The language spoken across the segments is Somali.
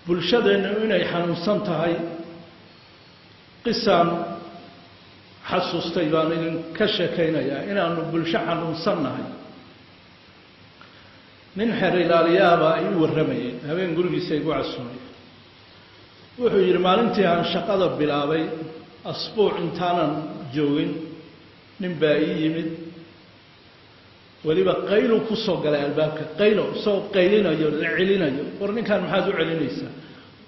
bulshadeenna inay xanuunsan tahay qisaan xasuustay baan idinka sheekaynayaa inaanu bulsho xanuunsannahay nin xeer ilaaliyaaba ay u warramayay habeen gurigiisa igu casuumay wuxuu yidhi maalintii aan shaqada bilaabay asbuuc intaanan joogin nin baa ii yimid weliba qaylu ku soo galay albaabka qaylo soo qaylinayo la celinayo war ninkan maxaad u celinaysaa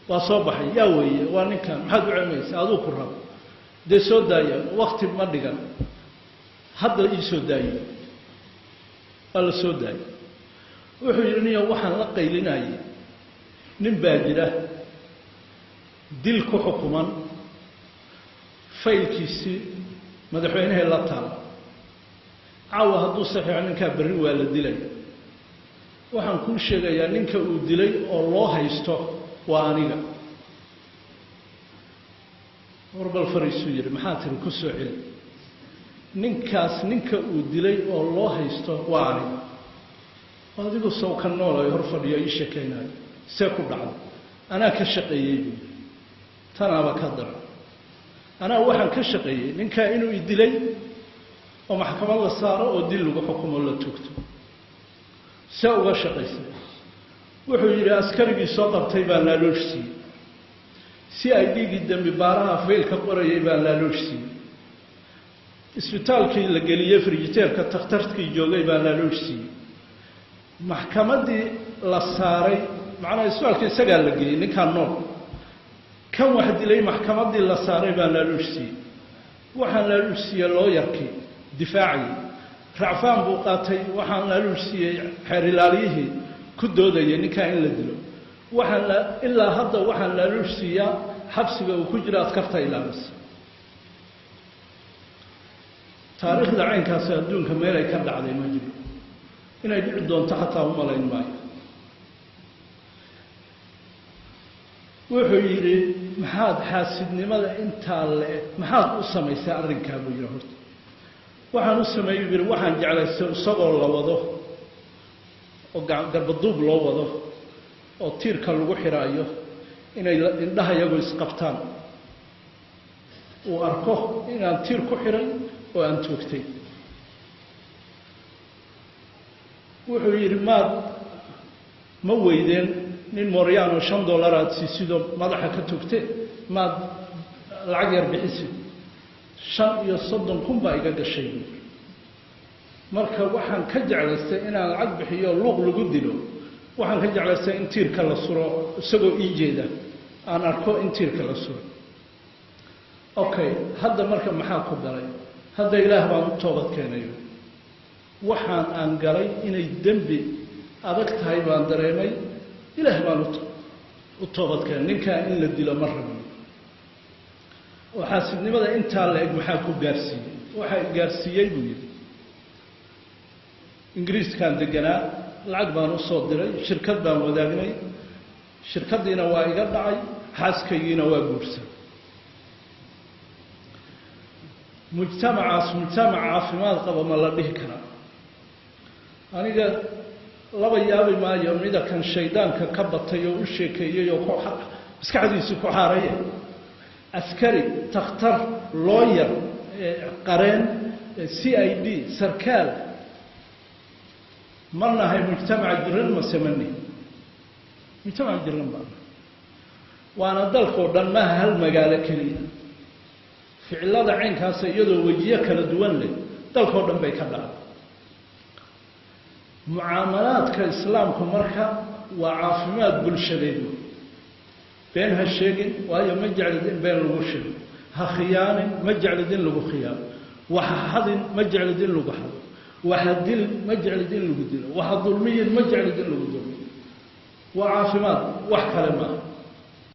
waa soo baxay yaa weeye waa ninkan maxaad u celinaysaa aduu ku rabo dee soo daaya wakti ma dhigan hadda ii soo daayo waa la soo daayay wuxuu yidhi niyo waxaan la qaylinayay nin baa jira dil ku xukuman faylkiisii madaxweynahee la taala caawa hadduu saxiixo ninkaa berri waa la dilay waxaan kuu sheegayaa ninka uu dilay oo loo haysto waa aniga warbal fariisuu yidhi maxaa tiri ku soo celi ninkaas ninka uu dilay oo loo haysto waa aniga adigu sow ka noolayo hor fadhiyo ii sheekaynayo see ku dhacdo anaa ka shaqeeyey buu yidhi tanaaba ka dara anaa waxaan ka shaqeeyey ninkaa inuu i dilay oo maxkamad la saaro oo dil lagu xukumo la tugto see uga shaqaysay wuxuu yidhi askarigii soo qabtay baan laaloosh siiyey si ay dhiigii dambi baaraha faylka qorayay baan laaloosh siiyey isbitaalkii la geliyey frijiteerka takhtarkii joogay baan laaloosh siiyey maxkamaddii la saaray macnaha isbitaalkii isagaa la geeyey ninkaan nool kan wax dilay maxkamaddii la saaray baan laaloosh siiyey waxaan laaloosh siiyey looyarkii difaaciyey racfaan buu qaatay waxaan laaloosh siiyey xeer ilaaliyihii ku doodayay ninkaa in la dilo waxaan ilaa hadda waxaan laaloosh siiyaa xabsiga uu ku jiro askarta ilaalisa taariikhda caynkaasi adduunka meel ay ka dhacday ma jiro inay dhici doonto xataa u malayn maayo wuxuu yidhi maxaad xaasidnimada intaa le-eg maxaad u samaysay arrinkaa buu yidhi horta waxaan u sameeyey buu yidhi waxaan jeclaystay isagoo la wado oo garbaduub loo wado oo tiirka lagu xiraayo inay indhaha iyagu isqabtaan uu arko inaan tiir ku xiray oo aan toogtay wuxuu yidhi ma weydeen nin mooryaano $5 aad siisidoo madaxa ka togte maad lacag yar bixisid 35 kun baa iga gashay marka waxaan ka jeclaystay inaan lacag bixiyo luuq lagu dilo waxaan ka jeclaystay in tiirka la suro isagoo ii jeeda aan arko in tiirka la suro okay hadda marka maxaa ku galay hadda ilaah baan u toobad keenayo waxaan aan galay inay dembi adag tahay baan dareemay ilaah baan u toobad keenay ninkaa in la dilo ma rabin oo xaasidnimada intaa la eg maxaa ku gaarsiiyey waxaa gaarsiiyey buu yidhi ingiriiskaan deganaa lacag baan u soo diray shirkad baan wadaagnay shirkaddiina waa iga dhacay xaaskaygiina waa guursan mujtamacaas mujtamac caafimaad qaba ma la dhihi karaa aniga laba yaabi maayo mida kan shaydaanka ka batay oo u sheekeeyey oo maskaxdiisu ku xaaraya askari takhtar lawyer qareen CID sarkaal ma nahay mujtamac jiran ma samani mujtamac jiran baa waana dalkoo dhan ma hal magaalo kaliya ficilada caynkaas iyadoo wajiyo kala duwan leh dalkoo dhan bay ka dhacday mucaamalaadka islaamku marka waa caafimaad bulshadeed been ha sheegin waayo ma jeclid in been lagu sheego ha khiyaanin ma jeclid in lagu khiyaano waxa hadin ma jeclid in lagu hado waxa dil ma jeclid in lagu dilo waxa dulmiyin ma jeclid in lagu dulmiyo waa caafimaad wax kale ma